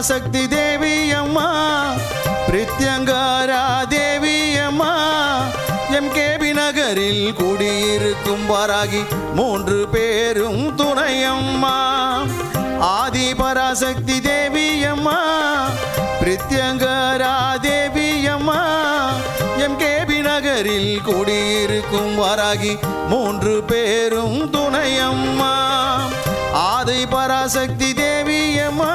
பராசக்தி தேவி அம்மா பிரித்யங்காரா தேவி அம்மா எம்கேபி நகரில் குடியிருக்கும் வாராகி 3 பேரும் துணையம்மா ஆதி பராசக்தி தேவி அம்மா பிரித்யங்காரா தேவி அம்மா எம்கேபி நகரில் குடியிருக்கும் வாராகி 3 பேரும் துணையம்மா ஆதி பராசக்தி தேவி அம்மா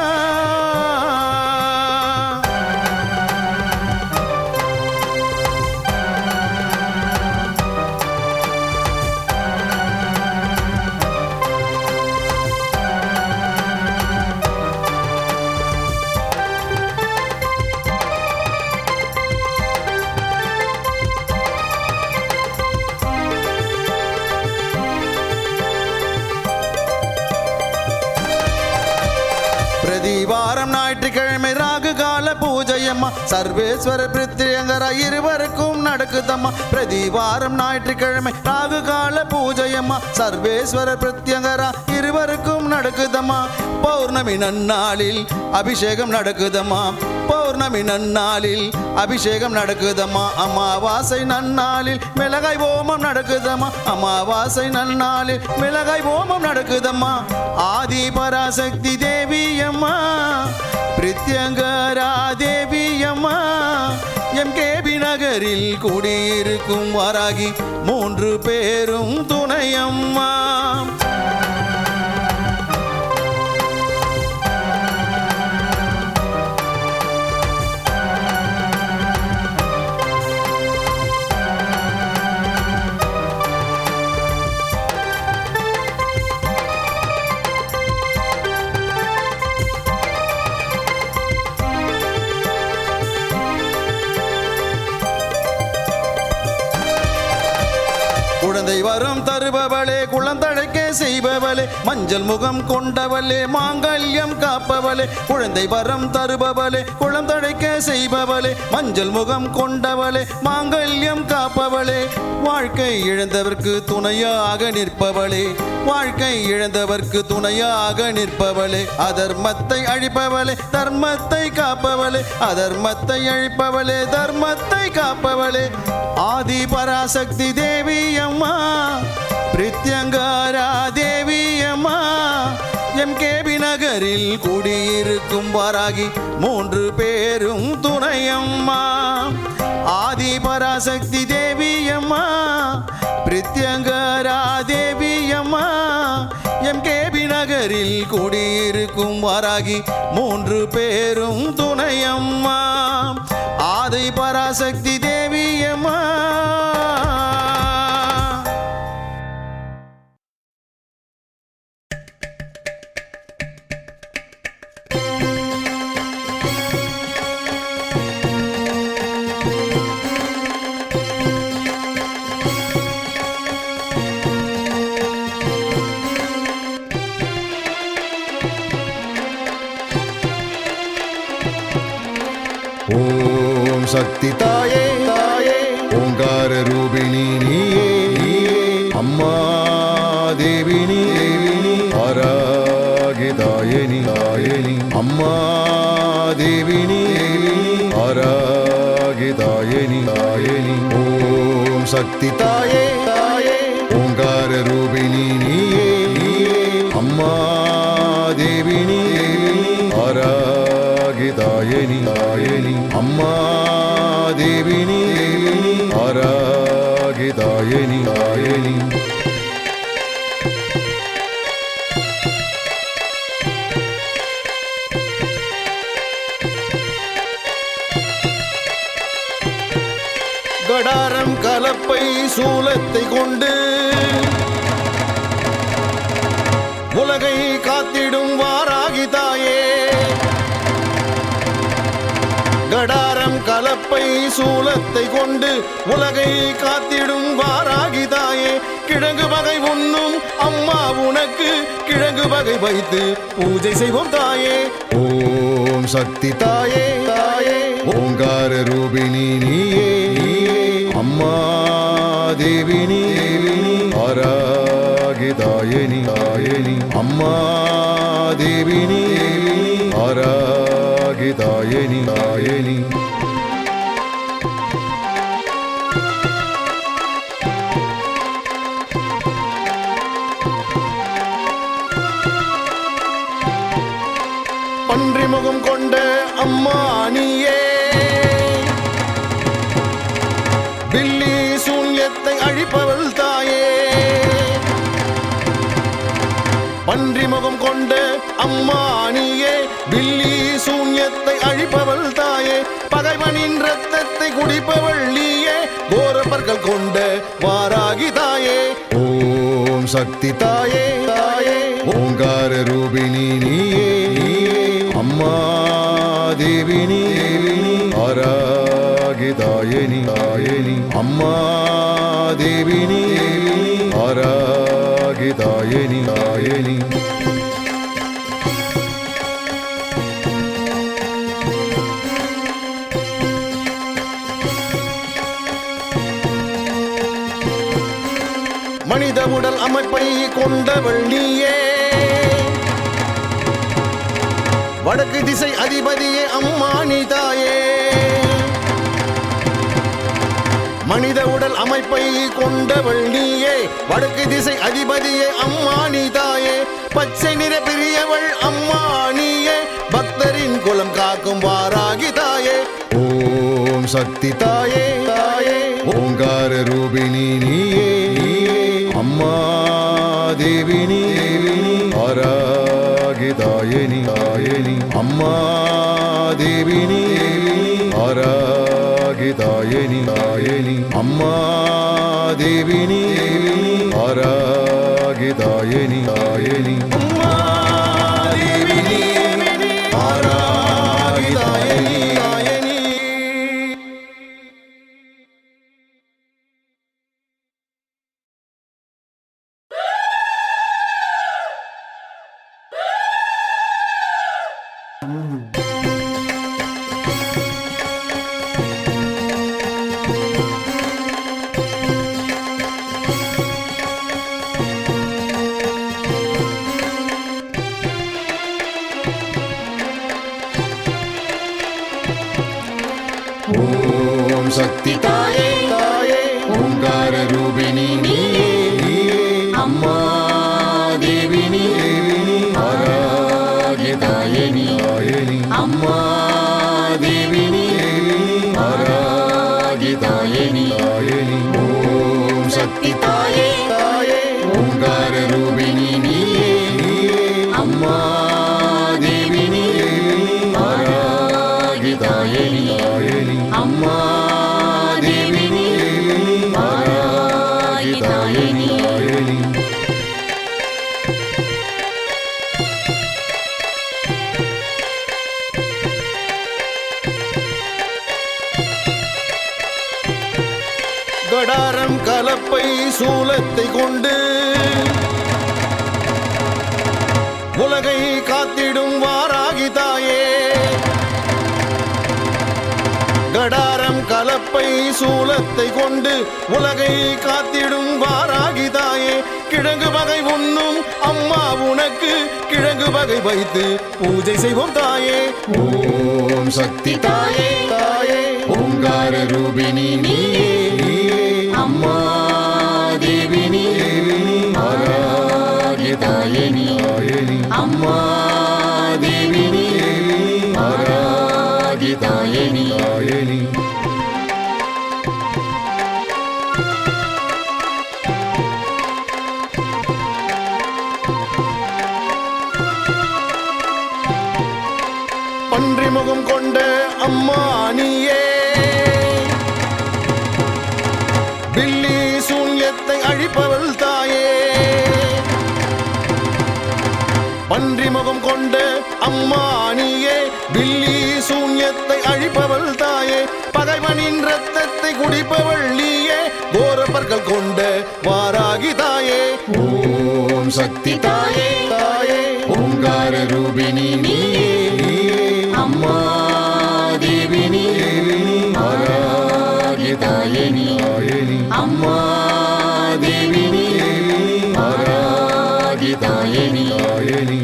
பிரதிவாரம் ஞாயிற்றுக்கிழமை ராகு கால பூஜையம்மா சர்வேஸ்வர பிரித்யங்கரா இருவருக்கும் நடக்குதம்மா பிரதிவாரம் ஞாயிற்றுக்கிழமை ராகு கால பூஜையம்மா சர்வேஸ்வர பிரித்யங்கரா இருவருக்கும் நடக்குதம்மா பௌர்ணமி நன்னாளில் அபிஷேகம் நடக்குதம்மா பௌர்ணமி நன்னாளில் அபிஷேகம் நடக்குதம்மா அமாவாசை நன்னாளில் மிளகாய் ஓமம் நடக்குதம்மா அமாவாசை நன்னாளில் மிளகாய் ஓமம் நடக்குதம்மா ஆதி பராசக்தி தேவி அம்மா பிரித்யங்கரா தேவி அம்மா எம்கேபி நகரில் குடியிருக்கும் வாராகி 3 பேரும் துணையம்மா குழந்தை வரம் தருபவளே குழந்தழைக்க செய்பவளே மஞ்சள் முகம் கொண்டவளே மாங்கல்யம் காப்பவளே குழந்தை வரம் தருபவளே குழந்தழைக்க செய்பவளே மஞ்சள் முகம் கொண்டவளே மாங்கல்யம் காப்பவளே வாழ்க்கை இழந்தவர்க்கு துணையாக நிற்பவளே வாழ்க்கை இழந்தவர்க்கு துணையாக நிற்பவளே அதர்மத்தை அழிப்பவளே தர்மத்தை காப்பவளே அதர்மத்தை அழிப்பவளே தர்மத்தை காப்பவளே ஆதி பராசக்தி தேவி அம்மா பிரித்யங்கரா தேவி அம்மா எம்கேபி நகரில் குடியிருக்கும் வாராகி 3 பேரும் துணையம்மா ஆதி பராசக்தி தேவி அம்மா பிரித்யங்கரா தேவி அம்மா எம்கேபி நகரில் குடியிருக்கும் வாராகி 3 பேரும் துணையம்மா ஆதி பராசக்தி தேவி அம்மா ஓம் சக்தி தாயே தாயே ஓங்கார ரூபிணி நீயே நீயே அம்மா தேவினி தேவினி ஆராகி தாயனி தாயனி அம்மா தேவினி தேவினி ஆராகி தாயனி தாயனி ஓம் சக்தி தாயே தாயே ஓங்கார ரூபிணி நீயே நீயே அம்மா தேவினி தேவினி ஆராகி தாயனி தாயனி அம்மா தேவினி தேவினி ஆராகி தாயனி தாயனி கடாரம் கலப்பை சூலத்தை கொண்டு உலகை காத்திடும் வாராகி தாயே கடாரம் கலப்பை சூலத்தை கொண்டு உலகை காத்திடும் வாராகி தாயே கிழங்கு வகை உண்ணும் அம்மா உனக்கு கிழங்கு வகை வைத்து பூஜை செய்வோம் தாயே ஓம் சக்தி தாயே தாயே ஓங்கார ரூபிணி நீயே நீயே அம்மா தேவினி தேவினி ஆராகி தாயனி தாயனி அம்மா தேவினி தேவினி ஆராகி ஆராகிதாயனி தாயனி பன்றி முகம் கொண்ட அம்மா நீயே, பில்லி சூன்யத்தை அழிப்பவள் தாயே. பன்றி முகம் கொண்ட அம்மா நீயே, பில்லி சூன்யத்தை அழிப்பவள் தாயே. பகைவனின் ரத்தத்தை குடிப்பவள் நீயே, கோரப்பற்கள் கொண்ட வாராகி தாயே. ஓம் சக்தி தாயே தாயே ஓங்கார ரூபிணி நீயே அம்மா தேவினி ஆராகிதாயனி தாயனி அம்மா தேவினி ஆராகிதாயனி தாயனி மனித உடல் அமைப்பை கொண்டவள் நீயே, வடக்கு திசை அதிபதியே அம்மா நீ தாயே. மனித உடல் அமைப்பை கொண்டவள் நீயே, வடக்கு திசை அதிபதியே அம்மா நீ தாயே. பச்சை நிற பிரியவள் அம்மா நீயே, பக்தரின் குலம் காக்கும் வாராகி தாயே. ஓம் சக்தி தாயே தாயே ஓங்கார ரூபிணி நீயே அம்மா தேவினி ஆராகிதாயனி தாயனி அம்மா தேவினி ஆராகிதாயனி தாயனி அம்மா தேவினி ஆராகிதாயனி தாயனி அம்மா தேவினி ஆராகிதாயனி தாயனி. ஓம் சக்தி தாயே தாயே ஓங்கார ரூபிணி நீயே அம்மா தேவினி ஆராகிதாயனி தாயனி அம்மா தேவினி ஆராகிதாயனி தாயனி ஓம் சக்தி தாயே தாயே ஓங்கார ரூபிணி நீயே அம்மா தேவினி ஆராகிதாயனி தாயனி அம்மா தேவினி ஆராகிதாயனி தாயனி கடாரம் கலப்பை சூலத்தை கொண்டு உலகை காத்திடும் வாராகி தாயே. கடாரம் கலப்பை சூலத்தை கொண்டு உலகை காத்திடும் வாராகி தாயே. கிழங்கு வகை உண்ணும் அம்மா உனக்கு கிழங்கு வகை வைத்து பூஜை செய்வோம் தாயே. ஓம் சக்தி தாயே தாயே ஓங்கார ரூபிணி நீயே அம்மா தேவினி ஆராகிதாயனி தாயனி அம்மா தேவினி ஆராகிதாயனி தாயனி பன்றி முகம் கொண்ட அம்மா நீயே, பில்லி சூன்யத்தை அழிப்பவள் தாயே. பன்றி முகம் கொண்ட அம்மா நீயே, பில்லி சூன்யத்தை அழிப்பவள் தாயே. பகைவனின் ரத்தத்தை குடிப்பவள் நீயே, கோரப்பற்கள் கொண்ட வாராகி தாயே. ஓம் சக்தி தாயே தாயே ஓங்கார ரூபிணி நீயே அம்மா தேவினி ஆராகிதாயனி தாயனி அம்மா தேவினி ஆராகிதாயனி தாயனி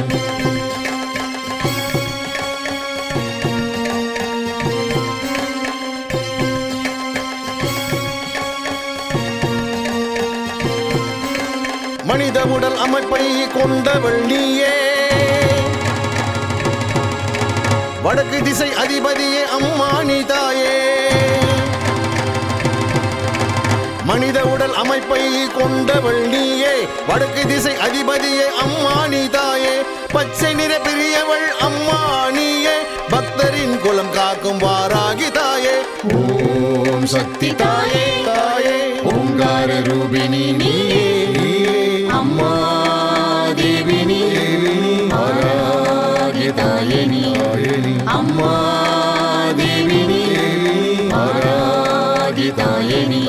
மனித உடல் அமைப்பை கொண்டவள் நீயே வடக்கு திசை அதிபதியே அம்மா நீ தாயே மனித உடல் அமைப்பை கொண்டவள் நீயே வடக்கு திசை அதிபதியே அம்மா நீ தாயே பச்சை நிற பிரியவள் அம்மா நீயே பக்தரின் குலம் காக்கும் வாராகி தாயே ஓம் சக்தி தாயே தாயே ஓங்கார ரூபிணி நீயே அம்மா தேவி நீ ஆராகிய தாயே நீ அம்மா தேவி நீ ஆராகிய தாயே நீ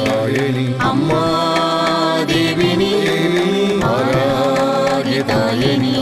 அம்மா தேவி நீ ஆராகிய தாயே நீ